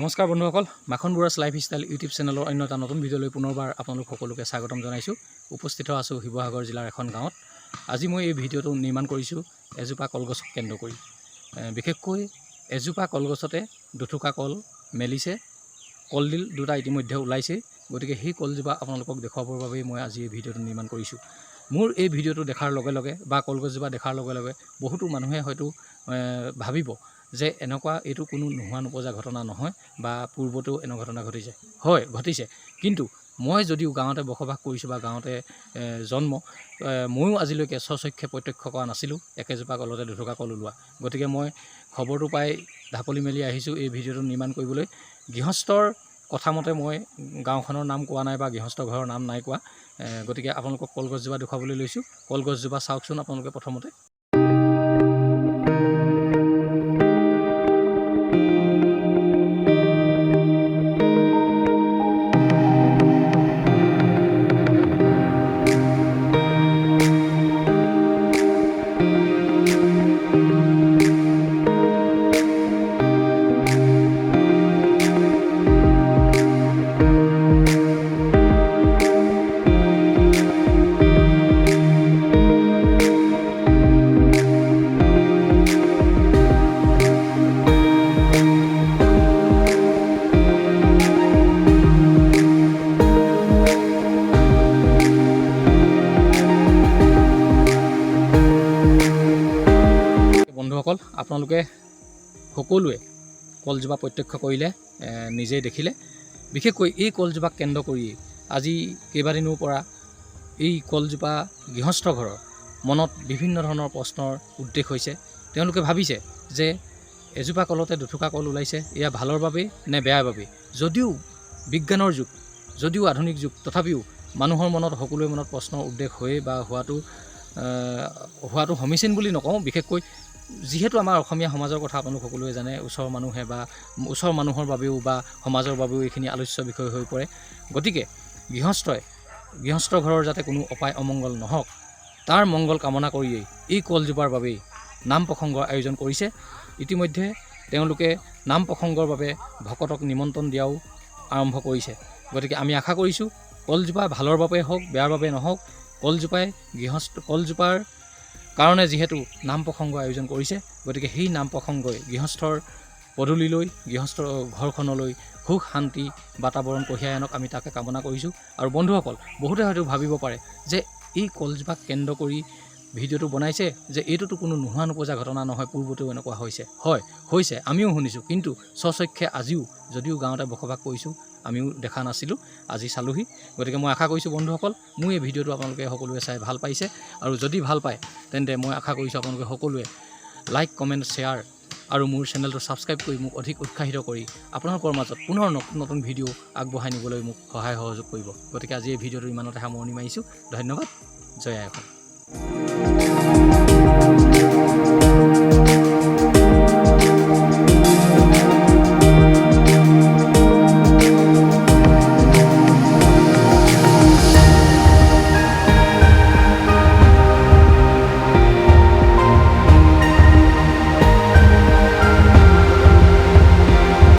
নমস্কাৰ বন্ধুসকল, মাখন বৰুৱাছ লাইফষ্টাইল ইউটিউব চেনেলৰ অন্য এটা নতুন ভিডিঅ'লৈ পুনৰবাৰ আপোনালোক সকলোকে স্বাগতম জনাইছোঁ। উপস্থিত আছোঁ শিৱসাগৰ জিলাৰ এখন গাঁৱত। আজি মই এই ভিডিঅ'টো নিৰ্মাণ কৰিছোঁ এজোপা কলগছক কেন্দ্ৰ কৰি। বিশেষকৈ এজোপা কলগছতে দুথোকা কল মেলিছে, কলডিল দুটা ইতিমধ্যে ওলাইছে। গতিকে সেই কলজোপা আপোনালোকক দেখুৱাবৰ বাবেই মই আজি এই ভিডিঅ'টো নিৰ্মাণ কৰিছোঁ। মোৰ এই ভিডিঅ'টো দেখাৰ লগে লগে বা কলগছজোপা দেখাৰ লগে লগে বহুতো মানুহে হয়তো ভাবিব যে এনেকুৱা এইটো কোনো নোহোৱা নোপোজা ঘটনা নহয় বা পূৰ্বতেও এনে ঘটনা ঘটিছে। হয়, ঘটিছে, কিন্তু মই যদিও গাঁৱতে বসবাস কৰিছোঁ বা গাঁৱতে জন্ম, ময়ো আজিলৈকে স্বচক্ষে প্ৰত্যক্ষ কৰা নাছিলোঁ একেজোপা কলতে দুটকা কল ওলোৱা। গতিকে মই খবৰটো পাই ঢাপলি মেলি আহিছোঁ এই ভিডিঅ'টো নিৰ্মাণ কৰিবলৈ। গৃহস্থৰ কথামতে মই গাঁওখনৰ নাম কোৱা নাই বা গৃহস্থ ঘৰৰ নাম নাই কোৱা। গতিকে আপোনালোকক কলগছজোপা দেখুৱাবলৈ লৈছোঁ। কলগছজোপা চাওকচোন আপোনালোকে প্ৰথমতে। বন্ধুসকল, আপোনালোকে সকলোৱে কলজোপা প্ৰত্যক্ষ কৰিলে, নিজেই দেখিলে। বিশেষকৈ এই কলজোপাক কেন্দ্ৰ কৰি আজি কেইবাদিনৰ পৰা এই কলজোপা গৃহস্থ ঘৰৰ মনত বিভিন্ন ধৰণৰ প্ৰশ্নৰ উদ্দেশ হৈছে। তেওঁলোকে ভাবিছে যে এজোপা কলতে দুথোকা কল ওলাইছে, এয়া ভালৰ বাবেই নে বেয়াৰ বাবেই। যদিও বিজ্ঞানৰ যুগ, যদিও আধুনিক যুগ, তথাপিও মানুহৰ মনত সকলোৰে মনত প্ৰশ্নৰ উদ্দেশ হৈয়ে বা হোৱাটো সমীচীন বুলি নকওঁ। বিশেষকৈ যিহেতু আমাৰ অসমীয়া সমাজৰ কথা আপোনালোক সকলোৱে জানে, ওচৰৰ মানুহে বা ওচৰৰ মানুহৰ বাবেও বা সমাজৰ বাবেও এইখিনি আলোচ্য বিষয় হৈ পৰে। গতিকে গৃহস্থ ঘৰৰ যাতে কোনো অপায় অমংগল নহওক, তাৰ মংগল কামনা কৰিয়েই এই কলজোপাৰ বাবেই নাম প্ৰসংগৰ আয়োজন কৰিছে। ইতিমধ্যে তেওঁলোকে নাম প্ৰসংগৰ বাবে ভকতক নিমন্ত্ৰণ দিয়াও আৰম্ভ কৰিছে। গতিকে আমি আশা কৰিছোঁ কলজোপা ভালৰ বাবে হওক, বেয়াৰ বাবে নহওক, কলজোপাৰ কাৰণে যিহেতু নাম প্ৰসংগ আয়োজন কৰিছে, গতিকে সেই নাম প্ৰসংগই গৃহস্থৰ পদূলিলৈ, গৃহস্থ ঘৰখনলৈ সুখ শান্তি বাতাবৰণ কঢ়িয়াই আনক, আমি তাকে কামনা কৰিছোঁ। আৰু বন্ধুসকল, বহুতে হয়তো ভাবিব পাৰে যে এই কলজোপাক কেন্দ্ৰ কৰি ভিডিঅ'টো বনাইছে যে এইটোতো কোনো নোহোৱা নোপোজা ঘটনা নহয়, পূৰ্বতেও এনেকুৱা হৈছে। হয়, হৈছে, আমিও শুনিছোঁ, কিন্তু স্বচক্ষে আজিও যদিও গাঁৱতে বসবাস কৰিছোঁ, আমিও দেখা নাছিলোঁ, আজি চালোহি। গতিকে মই আশা কৰিছোঁ বন্ধুসকল, মোৰ এই ভিডিঅ'টো আপোনালোকে সকলোৱে চাই ভাল পাইছে। আৰু যদি ভাল পায় তেন্তে মই আশা কৰিছোঁ আপোনালোকে সকলোৱে লাইক, কমেণ্ট, শ্বেয়াৰ আৰু মোৰ চেনেলটো ছাবস্ক্ৰাইব কৰি মোক অধিক উৎসাহিত কৰি আপোনালোকৰ মাজত পুনৰ নতুন নতুন ভিডিঅ' আগবঢ়াই নিবলৈ মোক সহায় সহযোগ কৰিব। গতিকে আজি এই ভিডিঅ'টো ইমানতে সামৰণি মাৰিছোঁ। ধন্যবাদ। জয় আই অসম।